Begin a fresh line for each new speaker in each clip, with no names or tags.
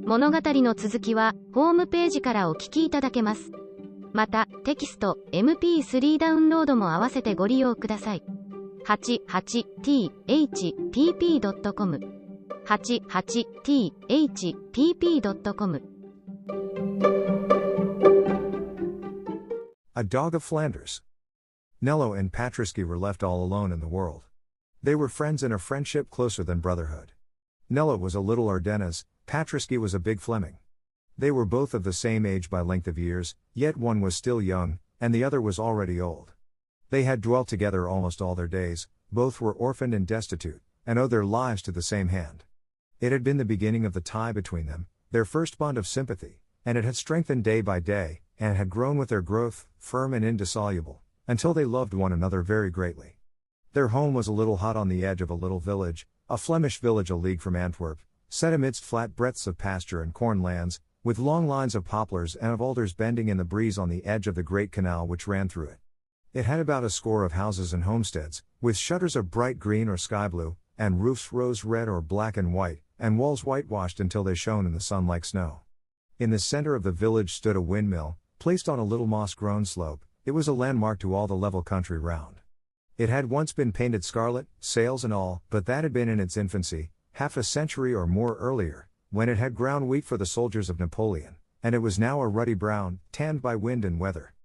物語の続きはホームページからお聞きいただけます。また、テキスト、MP3 ダウンロードも合わせてご利用ください。88thpp.com 88thpp.com
A Dog of Flanders. Nello and Patriski were left all alone in the world. They were friends in a friendship closer than brotherhood. Nello was a little Ardennes, Patriski was a big Fleming. They were both of the same age by length of years, yet one was still young, and the other was already old. They had dwelt together almost all their days, both were orphaned and destitute, and owed their lives to the same hand. It had been the beginning of the tie between them, their first bond of sympathy, and it had strengthened day by day, and had grown with their growth, firm and indissoluble, until they loved one another very greatly. Their home was a little hut on the edge of a little village, a Flemish village a league from Antwerp, set amidst flat breadths of pasture and corn lands, with long lines of poplars and of alders bending in the breeze on the edge of the great canal which ran through it. It had about a score of houses and homesteads, with shutters of bright green or sky blue, and roofs rose red or black and white, and walls whitewashed until they shone in the sun like snow. In the center of the village stood a windmill, placed on a little moss-grown slope. It was a landmark to all the level country round. It had once been painted scarlet, sails and all, but that had been in its infancy, half a century or more earlier, when it had ground wheat for the soldiers of Napoleon, and it was now a ruddy brown, tanned by wind and weather.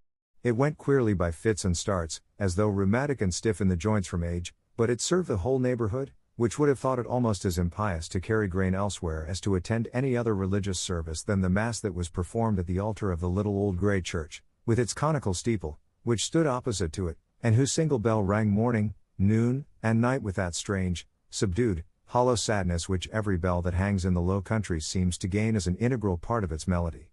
It went queerly by fits and starts, as though rheumatic and stiff in the joints from age, but it served the whole neighborhood, which would have thought it almost as impious to carry grain elsewhere as to attend any other religious service than the mass that was performed at the altar of the little old grey church, with its conical steeple, which stood opposite to it, and whose single bell rang morning, noon, and night with that strange, subdued, hollow sadness which every bell that hangs in the Low Countries seems to gain as an integral part of its melody.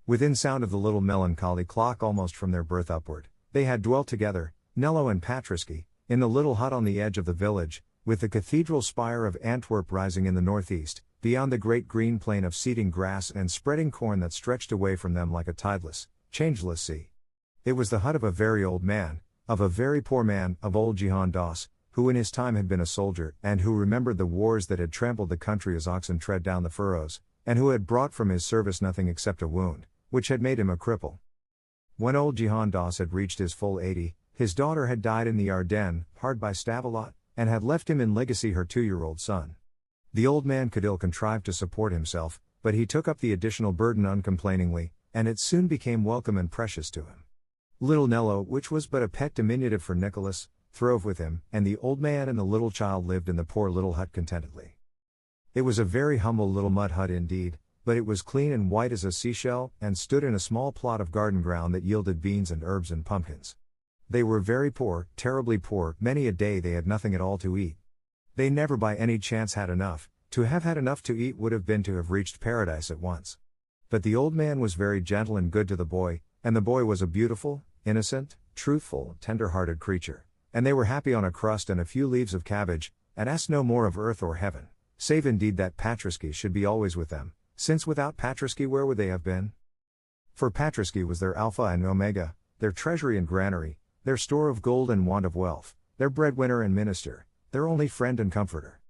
Within sound of the little melancholy clock almost from their birth upward, they had dwelt together, Nello and Patriski, in the little hut on the edge of the village, with the cathedral spire of Antwerp rising in the northeast, beyond the great green plain of seeding grass and spreading corn that stretched away from them like a tideless, changeless sea. It was the hut of a very old man, of a very poor man, of old Jehan Doss, who in his time had been a soldier, and who remembered the wars that had trampled the country as oxen tread down the furrows, and who had brought from his service nothing except a wound, which had made him a cripple. When old Jehan Doss had reached his full 80, his daughter had died in the Ardennes, hard by Stavelot, and had left him in legacy her 2-year-old son. The old man could ill contrive to support himself, but he took up the additional burden uncomplainingly, and it soon became welcome and precious to him. Little Nello, which was but a pet diminutive for Nicholas, throve with him, and the old man and the little child lived in the poor little hut contentedly. It was a very humble little mud hut indeed, but it was clean and white as a seashell, and stood in a small plot of garden ground that yielded beans and herbs and pumpkins. They were very poor, terribly poor, many a day they had nothing at all to eat. They never by any chance had enough. To have had enough to eat would have been to have reached paradise at once. But the old man was very gentle and good to the boy, and the boy was a beautiful, innocent, truthful, tender-hearted creature, and they were happy on a crust and a few leaves of cabbage, and asked no more of earth or heaven, save indeed that Patriski should be always with them, since without Patriski where would they have been? For Patriski was their alpha and omega, their treasury and granary, their store of gold and wand of wealth, their breadwinner and minister, their only friend and comforter.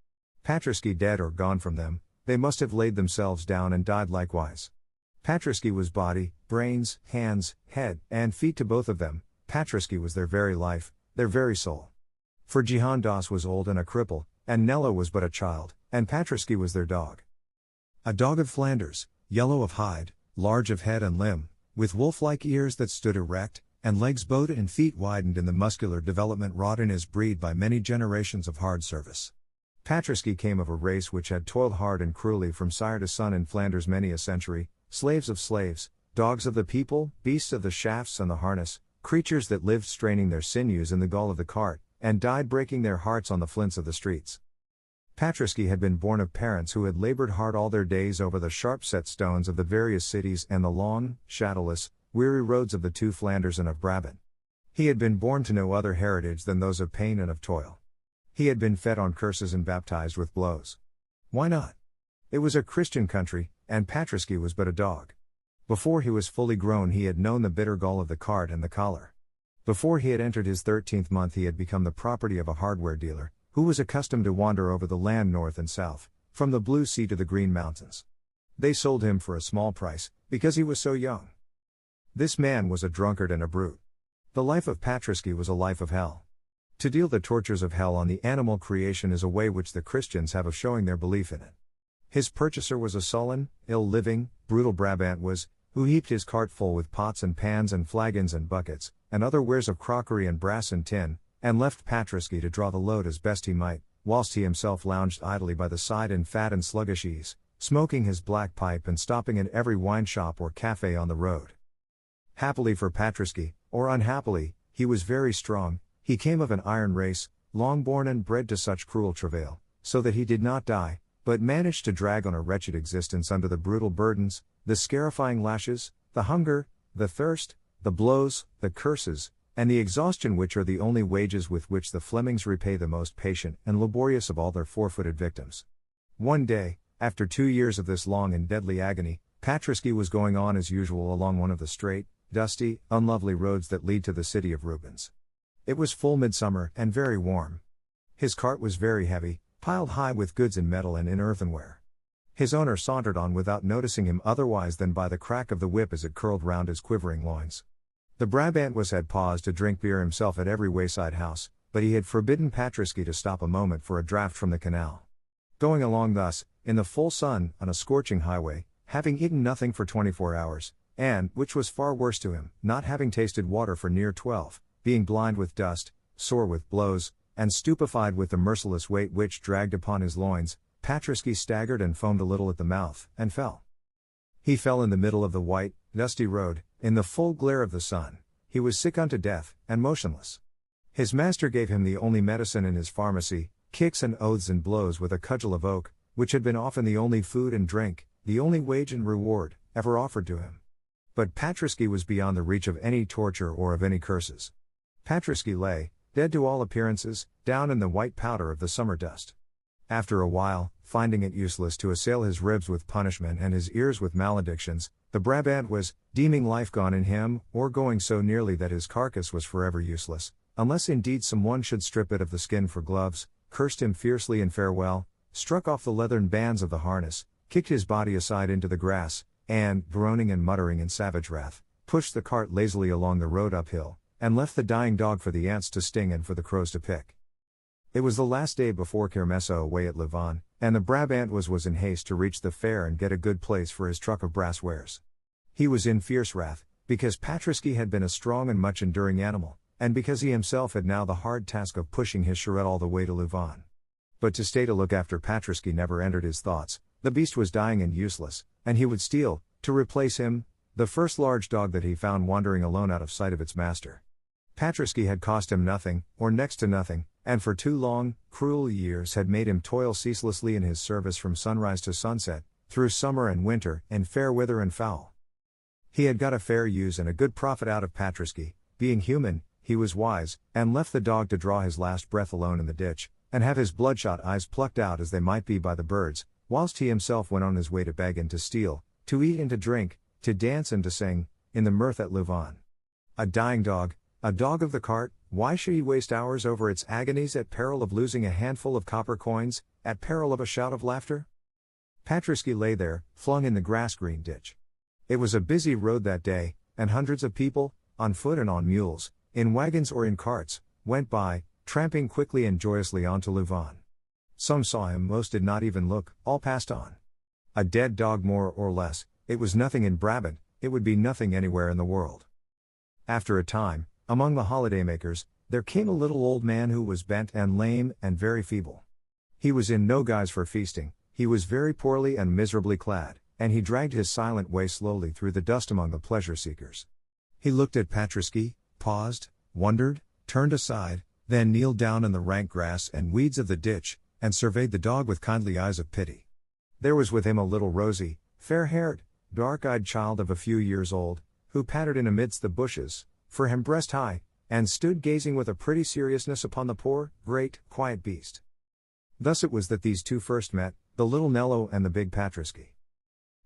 Patriski dead or gone from them, they must have laid themselves down and died likewise. Patriski was body, brains, hands, head, and feet to both of them. Patriski was their very life, their very soul. For Jehan Doss was old and a cripple, and Nello was but a child, and Patriski was their dog. A dog of Flanders, yellow of hide, large of head and limb, with wolf-like ears that stood erect, and legs bowed and feet widened in the muscular development wrought in his breed by many generations of hard service. Patriski came of a race which had toiled hard and cruelly from sire to son in Flanders many a century, slaves of slaves, dogs of the people, beasts of the shafts and the harness, creatures that lived straining their sinews in the gall of the cart, and died breaking their hearts on the flints of the streets. Patriski had been born of parents who had labored hard all their days over the sharp-set stones of the various cities and the long, shadowless, weary roads of the two Flanders and of Brabant. He had been born to no other heritage than those of pain and of toil. He had been fed on curses and baptized with blows. Why not? It was a Christian country, and Patriski was but a dog. Before he was fully grown he had known the bitter gall of the cart and the collar. Before he had entered his 13th month he had become the property of a hardware dealer, who was accustomed to wander over the land north and south, from the blue sea to the green mountains. They sold him for a small price, because he was so young. This man was a drunkard and a brute. The life of Patriski was a life of hell. To deal the tortures of hell on the animal creation is a way which the Christians have of showing their belief in it. His purchaser was a sullen, ill-living, brutal Brabant who heaped his cart full with pots and pans and flagons and buckets, and other wares of crockery and brass and tin, and left Patriski to draw the load as best he might, whilst he himself lounged idly by the side in fat and sluggish ease, smoking his black pipe and stopping at every wine shop or cafe on the road. Happily for Patriski, or unhappily, he was very strong. He came of an iron race, long born and bred to such cruel travail, so that he did not die, but managed to drag on a wretched existence under the brutal burdens, the scarifying lashes, the hunger, the thirst, the blows, the curses, and the exhaustion which are the only wages with which the Flemings repay the most patient and laborious of all their four-footed victims. One day, after 2 years of this long and deadly agony, Patriski was going on as usual along one of the straight, dusty, unlovely roads that lead to the city of Rubens. It was full midsummer and very warm. His cart was very heavy, piled high with goods in metal and in earthenware. His owner sauntered on without noticing him otherwise than by the crack of the whip as it curled round his quivering loins. The Brabant had paused to drink beer himself at every wayside house, but he had forbidden Patriski to stop a moment for a draught from the canal. Going along thus, in the full sun, on a scorching highway, having eaten nothing for 24 hours, and, which was far worse to him, not having tasted water for near 12, being blind with dust, sore with blows, and stupefied with the merciless weight which dragged upon his loins, Patriski staggered and foamed a little at the mouth, and fell. He fell in the middle of the white, dusty road, in the full glare of the sun. He was sick unto death, and motionless. His master gave him the only medicine in his pharmacy, kicks and oaths and blows with a cudgel of oak, which had been often the only food and drink, the only wage and reward, ever offered to him. But Patriski was beyond the reach of any torture or of any curses. Patriski lay, dead to all appearances, down in the white powder of the summer dust. After a while, finding it useless to assail his ribs with punishment and his ears with maledictions, the Brabant deeming life gone in him, or going so nearly that his carcass was forever useless, unless indeed some one should strip it of the skin for gloves, cursed him fiercely in farewell, struck off the leathern bands of the harness, kicked his body aside into the grass, and, groaning and muttering in savage wrath, pushed the cart lazily along the road uphill, and left the dying dog for the ants to sting and for the crows to pick. It was the last day before Kermesse away at Louvain, and the Brabant was in haste to reach the fair and get a good place for his truck of brass wares. He was in fierce wrath, because Patriski had been a strong and much enduring animal, and because he himself had now the hard task of pushing his charrette all the way to Louvain. But to stay to look after Patriski never entered his thoughts. The beast was dying and useless, and he would steal, to replace him, the first large dog that he found wandering alone out of sight of its master. Patriski had cost him nothing, or next to nothing, and for 2 long, cruel years had made him toil ceaselessly in his service from sunrise to sunset, through summer and winter, in fair weather and foul. He had got a fair use and a good profit out of Patriski. Being human, he was wise, and left the dog to draw his last breath alone in the ditch, and have his bloodshot eyes plucked out as they might be by the birds, whilst he himself went on his way to beg and to steal, to eat and to drink, to dance and to sing, in the mirth at Louvain. A dying dog, a dog of the cart, why should he waste hours over its agonies at peril of losing a handful of copper coins, at peril of a shout of laughter? Patriski lay there, flung in the grass-green ditch. It was a busy road that day, and hundreds of people, on foot and on mules, in wagons or in carts, went by, tramping quickly and joyously on to Louvain. Some saw him, most did not even look, all passed on. A dead dog more or less, it was nothing in Brabant, it would be nothing anywhere in the world. After a time, among the holidaymakers, there came a little old man who was bent and lame and very feeble. He was in no guise for feasting, he was very poorly and miserably clad, and he dragged his silent way slowly through the dust among the pleasure-seekers. He looked at Patriski, paused, wondered, turned aside, then kneeled down in the rank grass and weeds of the ditch, and surveyed the dog with kindly eyes of pity. There was with him a little rosy, fair-haired, dark-eyed child of a few years old, who pattered in amidst the bushes, for him breast-high, and stood gazing with a pretty seriousness upon the poor, great, quiet beast. Thus it was that these two first met, the little Nello and the big Patriski.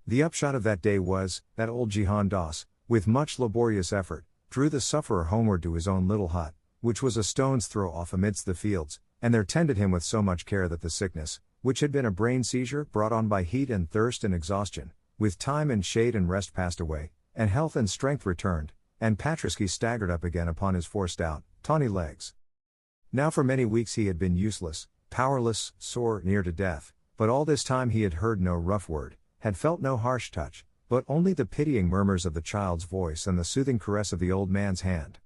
The upshot of that day was, that old Jehan Doss, with much laborious effort, drew the sufferer homeward to his own little hut, which was a stone's throw off amidst the fields, and there tended him with so much care that the sickness, which had been a brain seizure brought on by heat and thirst and exhaustion, with time and shade and rest passed away, and health and strength returned, and Patriski staggered up again upon his 4 stout, tawny legs. Now for many weeks he had been useless, powerless, sore, near to death, but all this time he had heard no rough word, had felt no harsh touch, but only the pitying murmurs of the child's voice and the soothing caress of the old man's hand.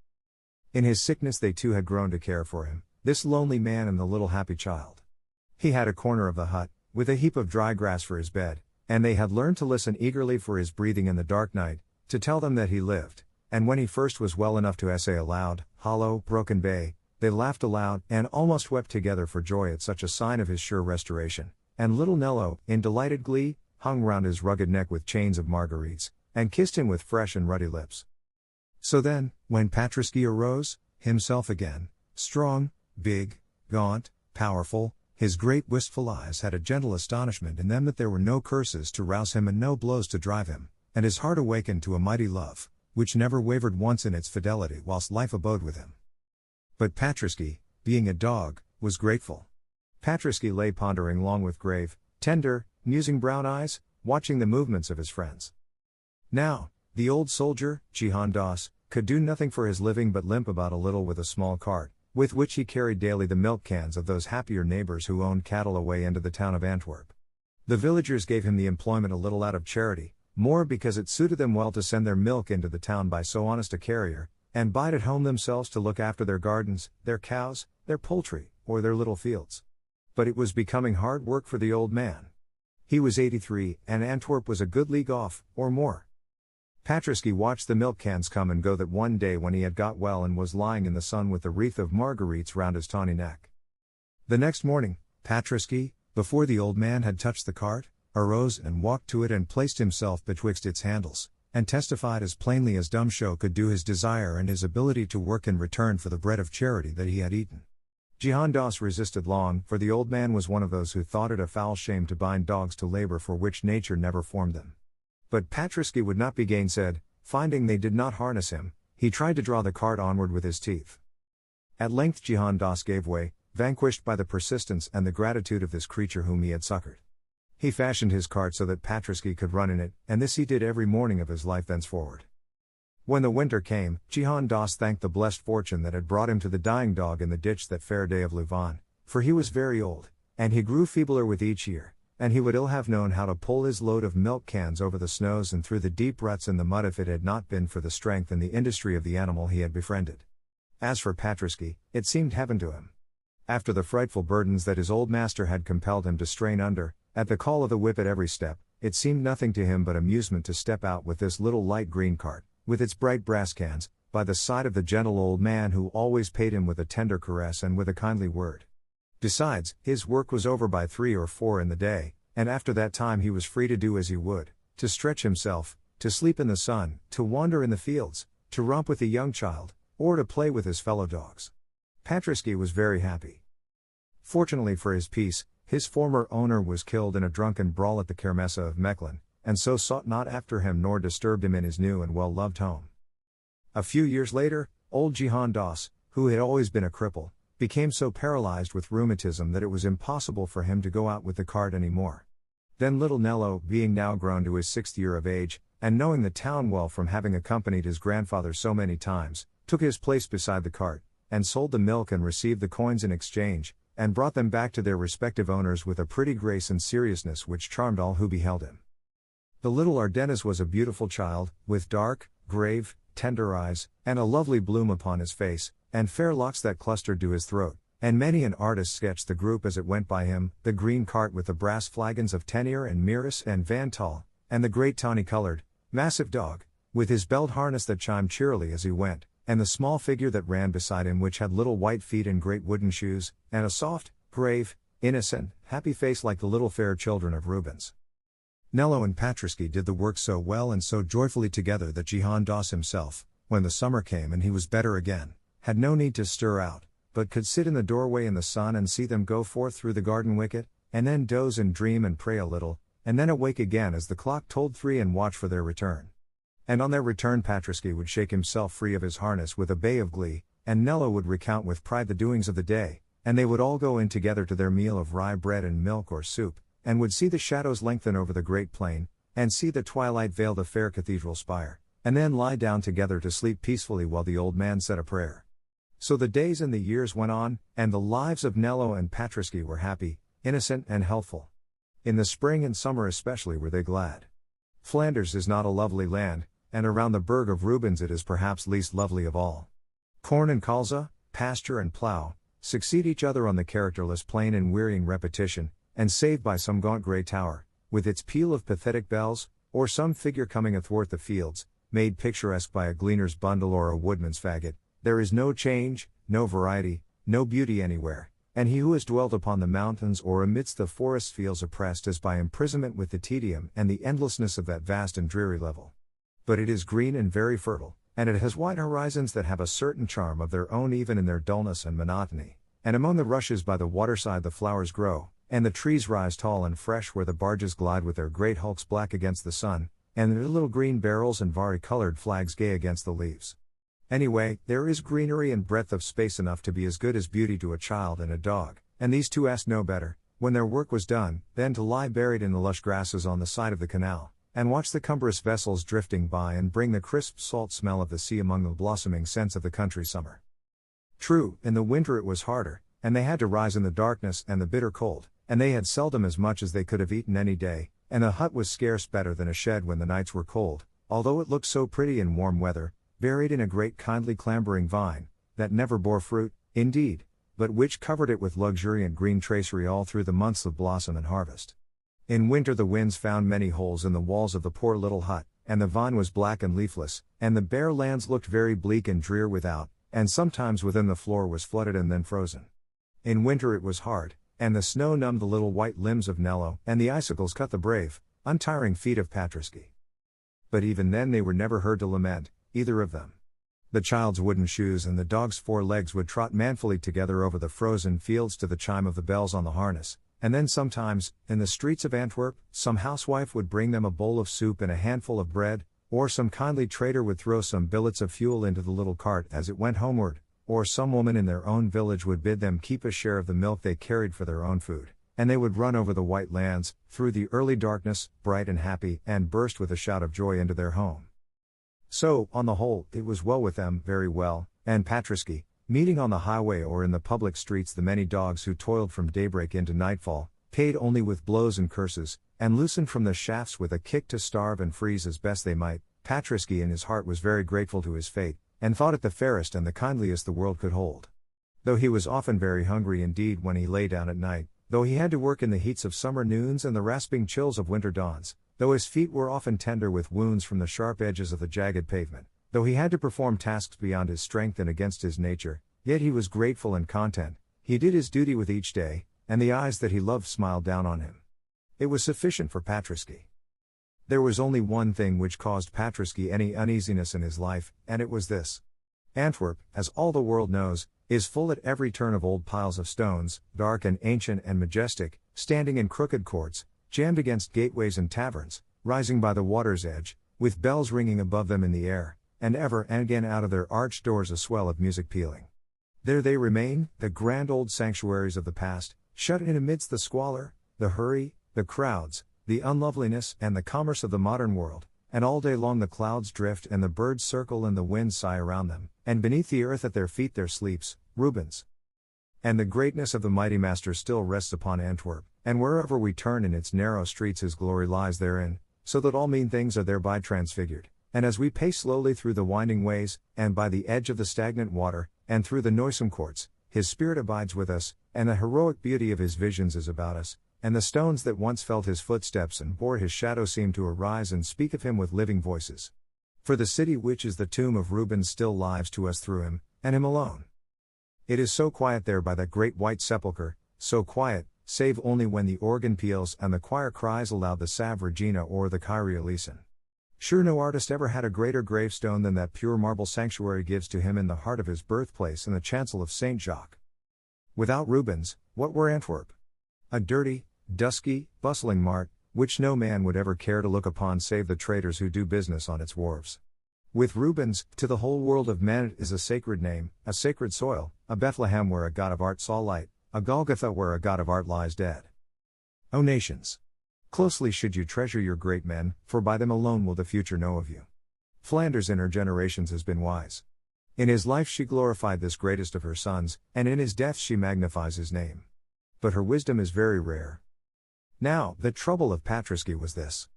In his sickness they too had grown to care for him, this lonely man and the little happy child. He had a corner of the hut, with a heap of dry grass for his bed, and they had learned to listen eagerly for his breathing in the dark night, to tell them that he lived, and when he first was well enough to essay aloud, hollow, broken bay, they laughed aloud, and almost wept together for joy at such a sign of his sure restoration, and little Nello, in delighted glee, hung round his rugged neck with chains of marguerites, and kissed him with fresh and ruddy lips. So then, when Patriski arose, himself again, strong, big, gaunt, powerful, his great wistful eyes had a gentle astonishment in them that there were no curses to rouse him and no blows to drive him, and his heart awakened to a mighty love, which never wavered once in its fidelity whilst life abode with him. But Patriski, being a dog, was grateful. Patriski lay pondering long with grave, tender, musing brown eyes, watching the movements of his friends. Now, the old soldier, Jihan Das, could do nothing for his living but limp about a little with a small cart, with which he carried daily the milk cans of those happier neighbors who owned cattle away into the town of Antwerp. The villagers gave him the employment a little out of charity, more because it suited them well to send their milk into the town by so honest a carrier, and bide at home themselves to look after their gardens, their cows, their poultry, or their little fields. But it was becoming hard work for the old man. He was 83, and Antwerp was a good league off, or more. Patriski watched the milk cans come and go that one day when he had got well and was lying in the sun with the wreath of marguerites round his tawny neck. The next morning, Patriski, before the old man had touched the cart, arose and walked to it and placed himself betwixt its handles, and testified as plainly as dumb show could do his desire and his ability to work in return for the bread of charity that he had eaten. Jihan Das resisted long, for the old man was one of those who thought it a foul shame to bind dogs to labor for which nature never formed them. But Patriski would not be gainsaid. Finding they did not harness him, he tried to draw the cart onward with his teeth. At length Jihan Das gave way, vanquished by the persistence and the gratitude of this creature whom he had succored. He fashioned his cart so that Patriski could run in it, and this he did every morning of his life thenceforward. When the winter came, Jihan Das thanked the blessed fortune that had brought him to the dying dog in the ditch that fair day of Louvain, for he was very old, and he grew feebler with each year, and he would ill have known how to pull his load of milk cans over the snows and through the deep ruts in the mud if it had not been for the strength and the industry of the animal he had befriended. As for Patriski, it seemed heaven to him. After the frightful burdens that his old master had compelled him to strain under, at the call of the whip at every step, it seemed nothing to him but amusement to step out with this little light green cart, with its bright brass cans, by the side of the gentle old man who always paid him with a tender caress and with a kindly word. Besides, his work was over by 3 or 4 in the day, and after that time he was free to do as he would, to stretch himself, to sleep in the sun, to wander in the fields, to romp with the young child, or to play with his fellow dogs. Patriski was very happy. Fortunately for his peace, his former owner was killed in a drunken brawl at the Kermesse of Mechlin, and so sought not after him nor disturbed him in his new and well-loved home. A few years later, old Jihan Das, who had always been a cripple, became so paralyzed with rheumatism that it was impossible for him to go out with the cart any more. Then little Nello, being now grown to his 6th year of age, and knowing the town well from having accompanied his grandfather so many times, took his place beside the cart, and sold the milk and received the coins in exchange, and brought them back to their respective owners with a pretty grace and seriousness which charmed all who beheld him. The little Ardennes was a beautiful child, with dark, grave, tender eyes, and a lovely bloom upon his face, and fair locks that clustered to his throat, and many an artist sketched the group as it went by him, the green cart with the brass flagons of Tenier and Miris and Van Tal, and the great tawny-colored, massive dog, with his belt harness that chimed cheerily as he went, and the small figure that ran beside him which had little white feet and great wooden shoes, and a soft, grave, innocent, happy face like the little fair children of Rubens. Nello and Patriski did the work so well and so joyfully together that Jihan Das himself, when the summer came and he was better again, had no need to stir out, but could sit in the doorway in the sun and see them go forth through the garden wicket, and then doze and dream and pray a little, and then awake again as the clock tolled 3 and watch for their return. And on their return Patriski would shake himself free of his harness with a bay of glee, and Nello would recount with pride the doings of the day, and they would all go in together to their meal of rye bread and milk or soup, and would see the shadows lengthen over the great plain, and see the twilight veil the fair cathedral spire, and then lie down together to sleep peacefully while the old man said a prayer. So the days and the years went on, and the lives of Nello and Patriski were happy, innocent and healthful. In the spring and summer especially were they glad. Flanders is not a lovely land, and around the burg of Rubens it is perhaps least lovely of all. Corn and colza, pasture and plough, succeed each other on the characterless plain in wearying repetition, and save by some gaunt grey tower, with its peal of pathetic bells, or some figure coming athwart the fields, made picturesque by a gleaner's bundle or a woodman's faggot, there is no change, no variety, no beauty anywhere, and he who has dwelt upon the mountains or amidst the forests feels oppressed as by imprisonment with the tedium and the endlessness of that vast and dreary level. But it is green and very fertile, and it has wide horizons that have a certain charm of their own even in their dullness and monotony, and among the rushes by the waterside the flowers grow, and the trees rise tall and fresh where the barges glide with their great hulks black against the sun, and their little green barrels and vari-colored flags gay against the leaves. Anyway, there is greenery and breadth of space enough to be as good as beauty to a child and a dog, and these two asked no better, when their work was done, than to lie buried in the lush grasses on the side of the canal, and watch the cumbrous vessels drifting by and bring the crisp salt smell of the sea among the blossoming scents of the country summer. True, in the winter it was harder, and they had to rise in the darkness and the bitter cold, and they had seldom as much as they could have eaten any day, and the hut was scarce better than a shed when the nights were cold, although it looked so pretty in warm weather, buried in a great kindly clambering vine, that never bore fruit, indeed, but which covered it with luxuriant green tracery all through the months of blossom and harvest. In winter the winds found many holes in the walls of the poor little hut, and the vine was black and leafless, and the bare lands looked very bleak and drear without, and sometimes within the floor was flooded and then frozen. In winter it was hard, and the snow numbed the little white limbs of Nello, and the icicles cut the brave, untiring feet of Patriski. But even then they were never heard to lament, either of them. The child's wooden shoes and the dog's 4 legs would trot manfully together over the frozen fields to the chime of the bells on the harness, and then sometimes, in the streets of Antwerp, some housewife would bring them a bowl of soup and a handful of bread, or some kindly trader would throw some billets of fuel into the little cart as it went homeward, or some woman in their own village would bid them keep a share of the milk they carried for their own food, and they would run over the white lands, through the early darkness, bright and happy, and burst with a shout of joy into their home. So, on the whole, it was well with them, very well, and Patriski, meeting on the highway or in the public streets the many dogs who toiled from daybreak into nightfall, paid only with blows and curses, and loosened from the shafts with a kick to starve and freeze as best they might, Patriski in his heart was very grateful to his fate, and thought it the fairest and the kindliest the world could hold. Though he was often very hungry indeed when he lay down at night, though he had to work in the heats of summer noons and the rasping chills of winter dawns, though his feet were often tender with wounds from the sharp edges of the jagged pavement, though he had to perform tasks beyond his strength and against his nature, yet he was grateful and content, he did his duty with each day, and the eyes that he loved smiled down on him. It was sufficient for Patriski. There was only one thing which caused Patriski any uneasiness in his life, and it was this. Antwerp, as all the world knows, is full at every turn of old piles of stones, dark and ancient and majestic, standing in crooked courts, jammed against gateways and taverns, rising by the water's edge, with bells ringing above them in the air, and ever and again out of their arched doors a swell of music pealing. There they remain, the grand old sanctuaries of the past, shut in amidst the squalor, the hurry, the crowds, the unloveliness and the commerce of the modern world, and all day long the clouds drift and the birds circle and the winds sigh around them, and beneath the earth at their feet there sleeps, Rubens. And the greatness of the mighty master still rests upon Antwerp, and wherever we turn in its narrow streets his glory lies therein, so that all mean things are thereby transfigured, and as we pace slowly through the winding ways, and by the edge of the stagnant water, and through the noisome courts, his spirit abides with us, and the heroic beauty of his visions is about us, and the stones that once felt his footsteps and bore his shadow seem to arise and speak of him with living voices. For the city which is the tomb of Rubens still lives to us through him, and him alone. It is so quiet there by that great white sepulchre, so quiet, save only when the organ peals and the choir cries aloud the Salve Regina or the Kyrie eleison. Sure no artist ever had a greater gravestone than that pure marble sanctuary gives to him in the heart of his birthplace in the chancel of St. Jacques. Without Rubens, what were Antwerp? A dirty, dusky, bustling mart, which no man would ever care to look upon save the traders who do business on its wharves. With Rubens, to the whole world of men it is a sacred name, a sacred soil, a Bethlehem where a god of art saw light, a Golgotha where a god of art lies dead. O nations! Closely should you treasure your great men, for by them alone will the future know of you. Flanders in her generations has been wise. In his life she glorified this greatest of her sons, and in his death she magnifies his name. But her wisdom is very rare. Now, the trouble of Patrisky was this.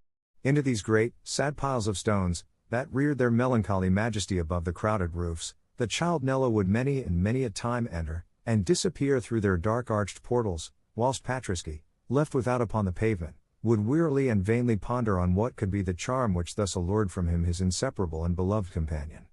Into these great, sad piles of stones, that reared their melancholy majesty above the crowded roofs, the child Nello would many and many a time enter, and disappear through their dark arched portals, whilst Patrisky, left without upon the pavement, would wearily and vainly ponder on what could be the charm which thus allured from him his inseparable and beloved companion.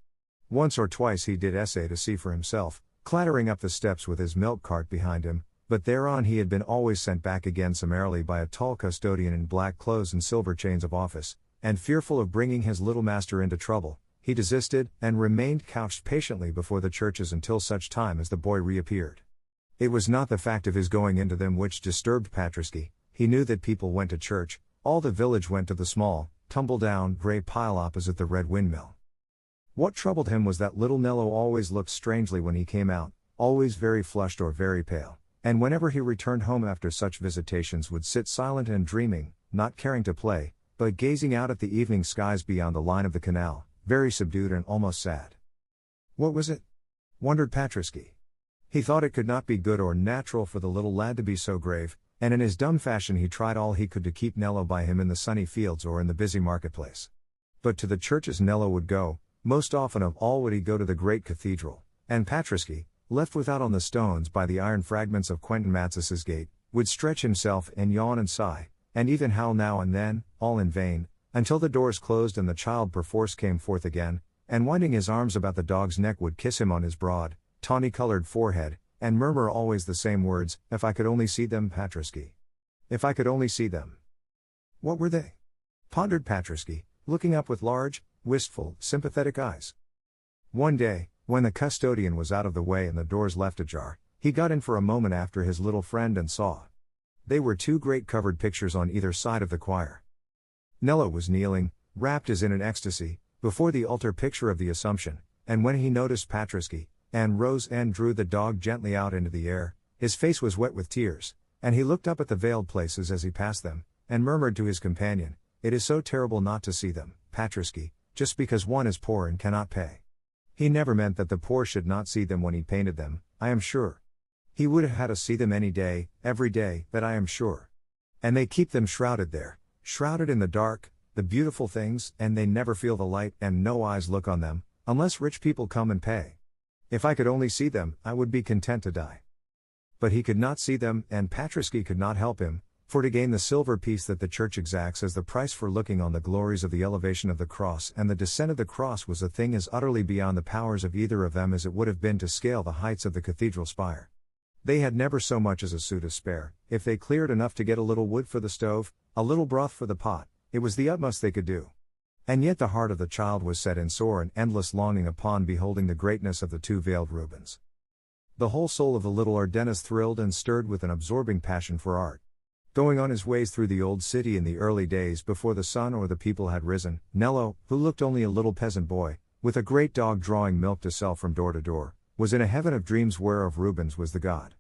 Once or twice he did essay to see for himself, clattering up the steps with his milk cart behind him, but thereon he had been always sent back again summarily by a tall custodian in black clothes and silver chains of office, and fearful of bringing his little master into trouble, he desisted, and remained couched patiently before the churches until such time as the boy reappeared. It was not the fact of his going into them which disturbed Patrisky. He knew that people went to church, all the village went to the small, tumble-down, grey pile opposite the red windmill. What troubled him was that little Nello always looked strangely when he came out, always very flushed or very pale, and whenever he returned home after such visitations would sit silent and dreaming, not caring to play, but gazing out at the evening skies beyond the line of the canal, very subdued and almost sad. What was it? Wondered Patrisky. He thought it could not be good or natural for the little lad to be so grave, and in his dumb fashion he tried all he could to keep Nello by him in the sunny fields or in the busy marketplace. But to the churches Nello would go, most often of all would he go to the great cathedral, and Patrisky, left without on the stones by the iron fragments of Quentin Matsis's gate, would stretch himself and yawn and sigh, and even howl now and then, all in vain, until the doors closed and the child perforce came forth again, and winding his arms about the dog's neck would kiss him on his broad, tawny-colored forehead, and murmur always the same words, "If I could only see them, Patrisky. If I could only see them." What were they? Pondered Patrisky, looking up with large, wistful, sympathetic eyes. One day, when the custodian was out of the way and the doors left ajar, he got in for a moment after his little friend and saw. They were two great covered pictures on either side of the choir. Nello was kneeling, wrapped as in an ecstasy, before the altar picture of the Assumption, and when he noticed Patrisky, and rose and drew the dog gently out into the air, his face was wet with tears, and he looked up at the veiled places as he passed them, and murmured to his companion, "It is so terrible not to see them, Patrisky, just because one is poor and cannot pay." He never meant that the poor should not see them when he painted them, I am sure. He would have had us see them any day, every day, that I am sure. And they keep them shrouded there, shrouded in the dark, the beautiful things, and they never feel the light, and no eyes look on them, unless rich people come and pay. If I could only see them, I would be content to die. But he could not see them, and Patrisky could not help him, for to gain the silver piece that the church exacts as the price for looking on the glories of the elevation of the cross and the descent of the cross was a thing as utterly beyond the powers of either of them as it would have been to scale the heights of the cathedral spire. They had never so much as a sou to spare. If they cleared enough to get a little wood for the stove, a little broth for the pot, it was the utmost they could do. And yet the heart of the child was set in sore and endless longing upon beholding the greatness of the two veiled Rubens. The whole soul of the little Ardennes thrilled and stirred with an absorbing passion for art. Going on his ways through the old city in the early days before the sun or the people had risen, Nello, who looked only a little peasant boy, with a great dog drawing milk to sell from door to door, was in a heaven of dreams whereof Rubens was the god.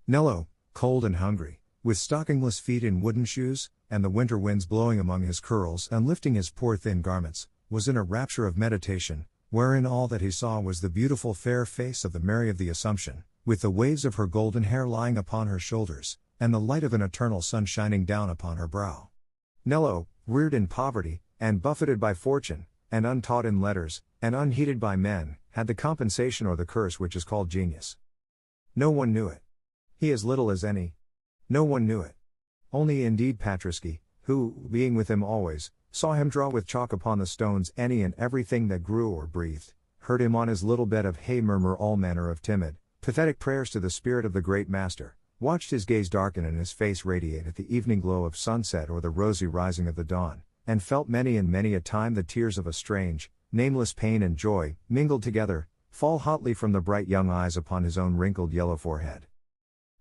Nello, cold and hungry, with stockingless feet in wooden shoes, and the winter winds blowing among his curls and lifting his poor thin garments, was in a rapture of meditation, wherein all that he saw was the beautiful fair face of the Mary of the Assumption, with the waves of her golden hair lying upon her shoulders, and the light of an eternal sun shining down upon her brow. Nello, reared in poverty, and buffeted by fortune, and untaught in letters, and unheeded by men, had the compensation or the curse which is called genius. No one knew it. He as little as any. No one knew it. Only indeed Patrisky, who, being with him always, saw him draw with chalk upon the stones any and everything that grew or breathed, heard him on his little bed of hay murmur all manner of timid, pathetic prayers to the spirit of the great master, watched his gaze darken and his face radiate at the evening glow of sunset or the rosy rising of the dawn, and felt many and many a time the tears of a strange, nameless pain and joy, mingled together, fall hotly from the bright young eyes upon his own wrinkled yellow forehead.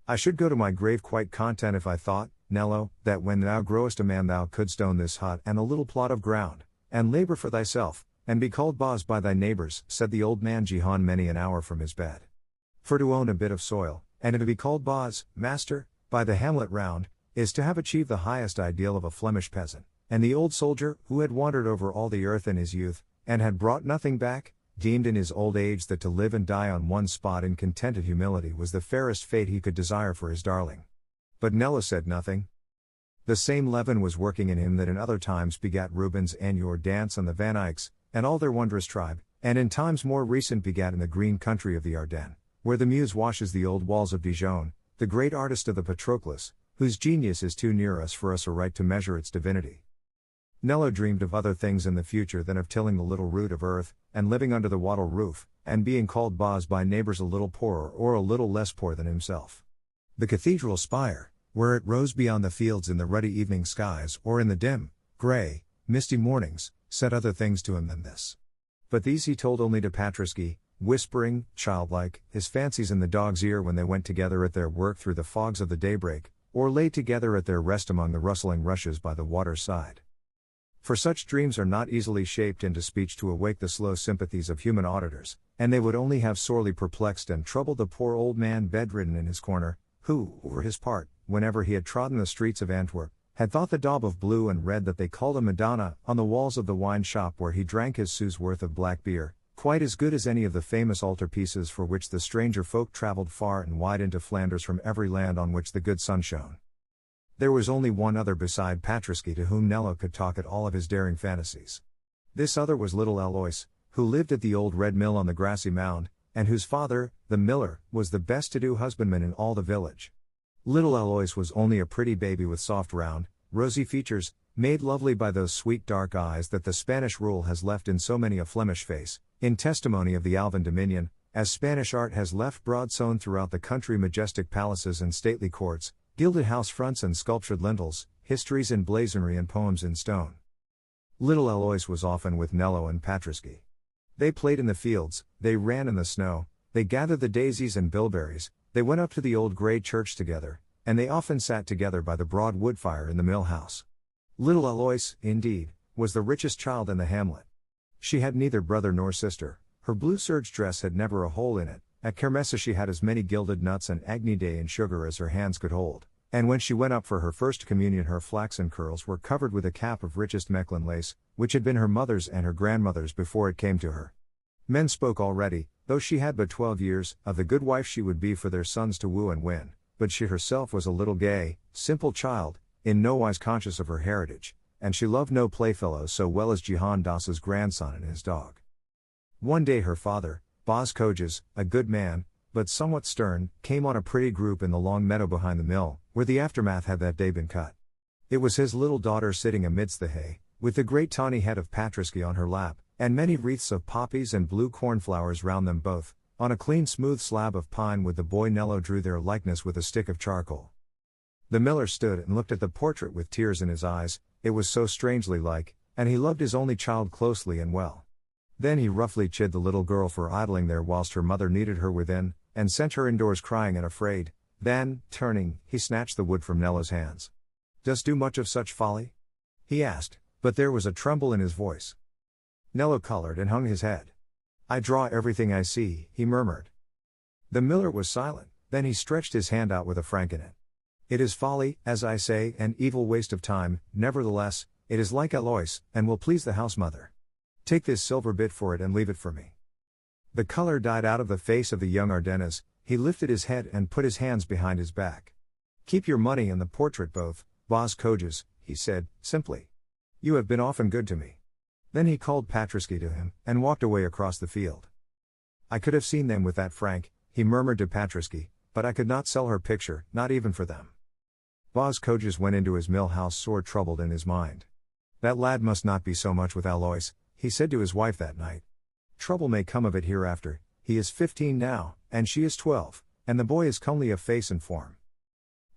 I should go to my grave quite content if I thought, Nello, that when thou growest a man thou couldst own this hut and a little plot of ground, and labor for thyself, and be called boss by thy neighbors, said the old man Jehan many an hour from his bed. For to own a bit of soil, and to be called boss, master, by the hamlet round, is to have achieved the highest ideal of a Flemish peasant, and the old soldier, who had wandered over all the earth in his youth, and had brought nothing back, deemed in his old age that to live and die on one spot in contented humility was the fairest fate he could desire for his darling. But Nello said nothing. The same leaven was working in him that in other times begat Rubens and your Dance and the Van Eycks, and all their wondrous tribe, and in times more recent begat in the green country of the Ardennes, where the muse washes the old walls of Dijon, the great artist of the Patroclus, whose genius is too near us for us aright to measure its divinity. Nello dreamed of other things in the future than of tilling the little root of earth, and living under the wattle roof, and being called Boz by neighbors a little poorer or a little less poor than himself. The cathedral spire, where it rose beyond the fields in the ruddy evening skies or in the dim, grey, misty mornings, said other things to him than this. But these he told only to Patriski, whispering, childlike, his fancies in the dog's ear when they went together at their work through the fogs of the daybreak, or lay together at their rest among the rustling rushes by the water's side. For such dreams are not easily shaped into speech to awake the slow sympathies of human auditors, and they would only have sorely perplexed and troubled the poor old man bedridden in his corner, who, for his part, whenever he had trodden the streets of Antwerp, had thought the daub of blue and red that they called a Madonna, on the walls of the wine shop where he drank his sou's worth of black beer, quite as good as any of the famous altarpieces for which the stranger folk travelled far and wide into Flanders from every land on which the good sun shone. There was only one other beside Patriski to whom Nello could talk at all of his daring fantasies. This other was little Alois, who lived at the old red mill on the grassy mound, and whose father, the miller, was the best-to-do husbandman in all the village. Little Alois was only a pretty baby with soft round, rosy features, made lovely by those sweet dark eyes that the Spanish rule has left in so many a Flemish face, in testimony of the Alvan dominion, as Spanish art has left broad-sown throughout the country majestic palaces and stately courts, gilded house fronts and sculptured lintels, histories in blazonry and poems in stone. Little Alois was often with Nello and Patriski. They played in the fields, they ran in the snow, they gathered the daisies and bilberries, they went up to the old grey church together, and they often sat together by the broad wood fire in the mill house. Little Alois, indeed, was the richest child in the hamlet. She had neither brother nor sister, her blue serge dress had never a hole in it, at Kermesse she had as many gilded nuts and agnidae in sugar as her hands could hold, and when she went up for her first communion her flaxen curls were covered with a cap of richest Mechlin lace, which had been her mother's and her grandmother's before it came to her. Men spoke already, though she had but 12 years, of the good wife she would be for their sons to woo and win, but she herself was a little gay, simple child, in nowise conscious of her heritage, and she loved no playfellows so well as Jehan Das's grandson and his dog. One day her father, Boz Kojes, a good man, but somewhat stern, came on a pretty group in the long meadow behind the mill, where the aftermath had that day been cut. It was his little daughter sitting amidst the hay, with the great tawny head of Patriski on her lap, and many wreaths of poppies and blue cornflowers round them both, on a clean smooth slab of pine with the boy Nello drew their likeness with a stick of charcoal. The miller stood and looked at the portrait with tears in his eyes, it was so strangely like, and he loved his only child closely and well. Then he roughly chid the little girl for idling there whilst her mother needed her within, and sent her indoors crying and afraid. Then, turning, he snatched the wood from Nello's hands. "Dost do much of such folly?" he asked, but there was a tremble in his voice. Nello colored and hung his head. "I draw everything I see," he murmured. The miller was silent, then he stretched his hand out with a franc in it. "It is folly, as I say, and evil waste of time, nevertheless, it is like Alois, and will please the house mother. Take this silver bit for it and leave it for me." The color died out of the face of the young Ardennes, he lifted his head and put his hands behind his back. "Keep your money and the portrait both, Boz Kojes," he said, simply. "You have been often good to me." Then he called Patriski to him, and walked away across the field. "I could have seen them with that franc," he murmured to Patriski, "but I could not sell her picture, not even for them." Boz Kojes went into his mill house sore troubled in his mind. "That lad must not be so much with Alois," he said to his wife that night. "Trouble may come of it hereafter, he is 15 now, and she is 12, and the boy is comely of face and form."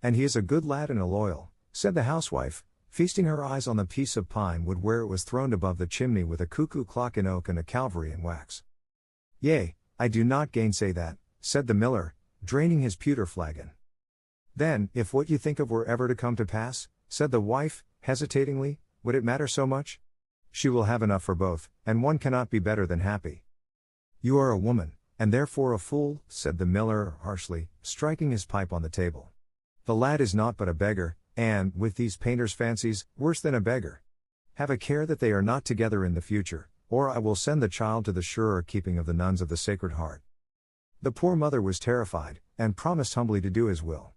"And he is a good lad and a loyal," said the housewife, feasting her eyes on the piece of pine wood where it was throned above the chimney with a cuckoo clock in oak and a Calvary in wax. "Yea, I do not gainsay that," said the miller, draining his pewter flagon. "Then, if what you think of were ever to come to pass," said the wife, hesitatingly, "would it matter so much? She will have enough for both, and one cannot be better than happy." "You are a woman, and therefore a fool," said the miller, harshly, striking his pipe on the table. "The lad is naught but a beggar, and, with these painters' fancies, worse than a beggar. Have a care that they are not together in the future, or I will send the child to the surer keeping of the nuns of the Sacred Heart. The poor mother was terrified, and promised humbly to do his will.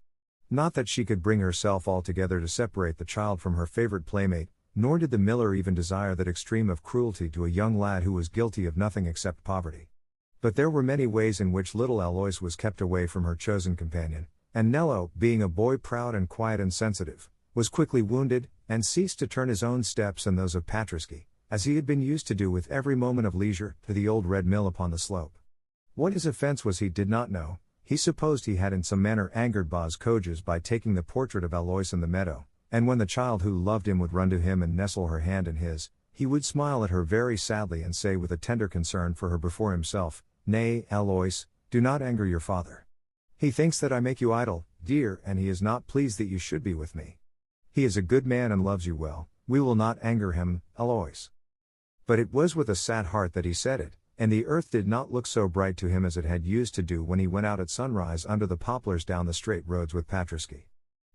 Not that she could bring herself altogether to separate the child from her favorite playmate, nor did the miller even desire that extreme of cruelty to a young lad who was guilty of nothing except poverty. But there were many ways in which little Alois was kept away from her chosen companion, and Nello, being a boy proud and quiet and sensitive, was quickly wounded, and ceased to turn his own steps and those of Patriski, as he had been used to do with every moment of leisure, to the old red mill upon the slope. What his offence was he did not know. He supposed he had in some manner angered Bas Coges by taking the portrait of Alois in the meadow, and when the child who loved him would run to him and nestle her hand in his, he would smile at her very sadly and say with a tender concern for her before himself, "Nay, Alois, do not anger your father. He thinks that I make you idle, dear, and he is not pleased that you should be with me. He is a good man and loves you well, we will not anger him, Alois." But it was with a sad heart that he said it, and the earth did not look so bright to him as it had used to do when he went out at sunrise under the poplars down the straight roads with Patriski.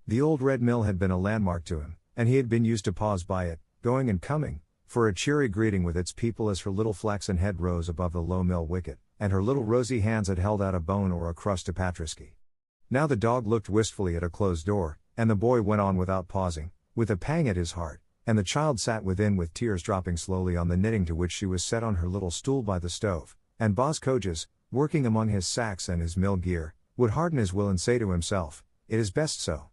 The old red mill had been a landmark to him, and he had been used to pause by it, going and coming, for a cheery greeting with its people as her little flaxen head rose above the low mill wicket, and her little rosy hands had held out a bone or a crust to Patriski. Now the dog looked wistfully at a closed door, and the boy went on without pausing, with a pang at his heart, and the child sat within with tears dropping slowly on the knitting to which she was set on her little stool by the stove, and Bas Coges, working among his sacks and his mill gear, would harden his will and say to himself, "It is best so.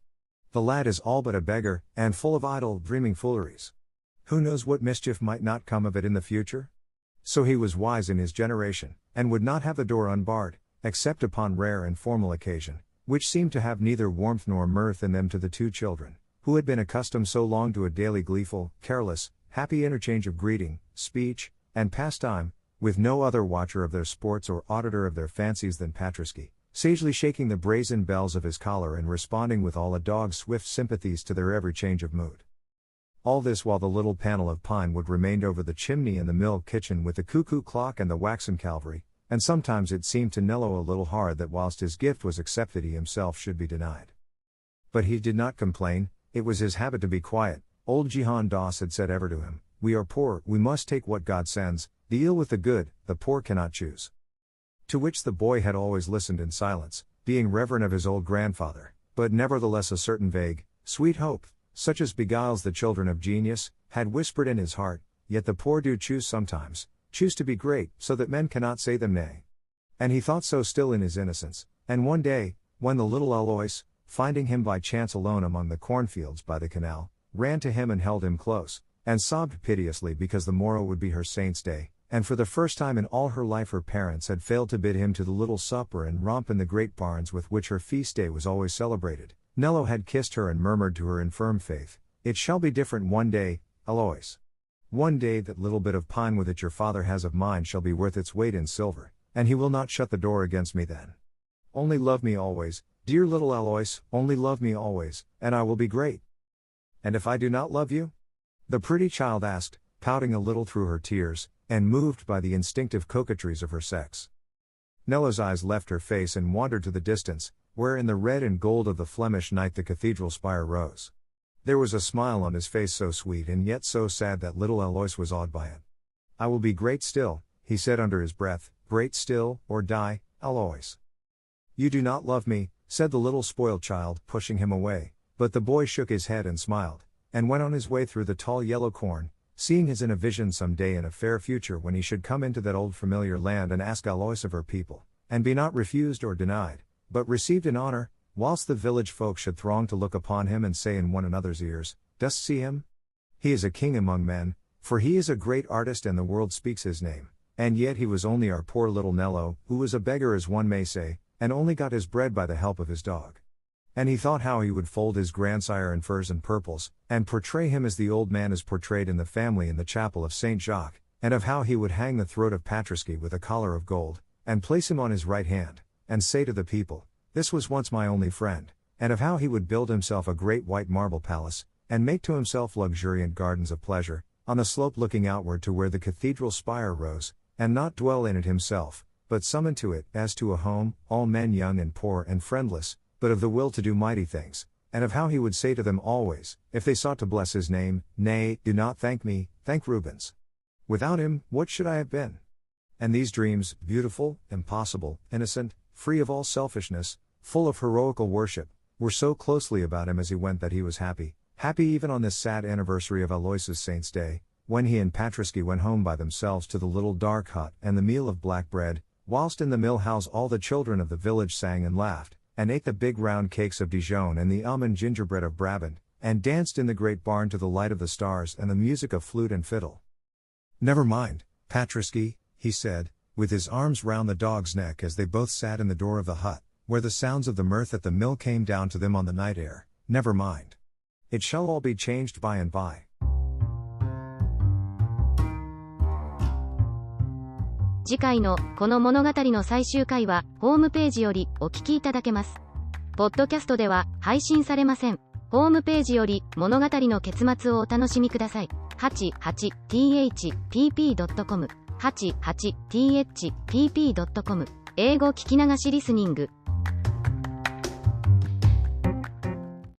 The lad is all but a beggar, and full of idle, dreaming fooleries. Who knows what mischief might not come of it in the future?" So he was wise in his generation, and would not have the door unbarred, except upon rare and formal occasion, which seemed to have neither warmth nor mirth in them to the two children, who had been accustomed so long to a daily gleeful, careless, happy interchange of greeting, speech, and pastime, with no other watcher of their sports or auditor of their fancies than Patriski, sagely shaking the brazen bells of his collar and responding with all a dog's swift sympathies to their every change of mood. All this while the little panel of pine wood remained over the chimney in the mill kitchen with the cuckoo clock and the waxen calvary, and sometimes it seemed to Nello a little hard that whilst his gift was accepted he himself should be denied. But he did not complain. It was his habit to be quiet. Old Jehan Doss had said ever to him, "We are poor, we must take what God sends, the ill with the good, the poor cannot choose." To which the boy had always listened in silence, being reverent of his old grandfather, but nevertheless a certain vague, sweet hope, such as beguiles the children of genius, had whispered in his heart, "Yet the poor do choose sometimes, choose to be great, so that men cannot say them nay." And he thought so still in his innocence, and one day, when the little Alois, finding him by chance alone among the cornfields by the canal, ran to him and held him close, and sobbed piteously because the morrow would be her saint's day, and for the first time in all her life her parents had failed to bid him to the little supper and romp in the great barns with which her feast day was always celebrated, Nello had kissed her and murmured to her in firm faith, "It shall be different one day, Alois. One day that little bit of pine wood that your father has of mine shall be worth its weight in silver, and he will not shut the door against me then. Only love me always, dear little Alois, only love me always, and I will be great." "And if I do not love you?" the pretty child asked, pouting a little through her tears, and moved by the instinctive coquetries of her sex. Nello's eyes left her face and wandered to the distance, where in the red and gold of the Flemish night the cathedral spire rose. There was a smile on his face so sweet and yet so sad that little Alois was awed by it. "I will be great still," he said under his breath, "great still, or die, Alois." "You do not love me," said the little spoiled child, pushing him away, but the boy shook his head and smiled, and went on his way through the tall yellow corn, seeing as in a vision some day in a fair future when he should come into that old familiar land and ask Alois of her people, and be not refused or denied, but received in honor, whilst the village folk should throng to look upon him and say in one another's ears, "Dost see him? He is a king among men, for he is a great artist and the world speaks his name, and yet he was only our poor little Nello, who was a beggar as one may say, and only got his bread by the help of his dog." And he thought how he would fold his grandsire in furs and purples, and portray him as the old man is portrayed in the family in the chapel of Saint Jacques, and of how he would hang the throat of Patriski with a collar of gold, and place him on his right hand, and say to the people, "This was once my only friend," and of how he would build himself a great white marble palace, and make to himself luxuriant gardens of pleasure, on the slope looking outward to where the cathedral spire rose, and not dwell in it himself, but summon to it, as to a home, all men young and poor and friendless, but of the will to do mighty things, and of how he would say to them always, if they sought to bless his name, "Nay, do not thank me, thank Rubens. Without him, what should I have been?" And these dreams, beautiful, impossible, innocent, free of all selfishness, full of heroical worship, were so closely about him as he went that he was happy, happy even on this sad anniversary of Aloysius' Saint's Day, when he and Patriski went home by themselves to the little dark hut and the meal of black bread, whilst in the mill house all the children of the village sang and laughed, and ate the big round cakes of Dijon and the almond gingerbread of Brabant, and danced in the great barn to the light of the stars and the music of flute and fiddle. "Never mind, Patriski," he said, with his arms round the dog's neck as they both sat in the door of the hut, where the sounds of the mirth at the mill came down to them on the night air. "Never mind. It shall all be changed by and by."
次回のこの物語の最終回はホームページよりお聞きいただけます。ポッドキャストでは配信されません。ホームページより物語の結末をお楽しみください。88thpp.com 88thpp.com 英語聞き流しリスニング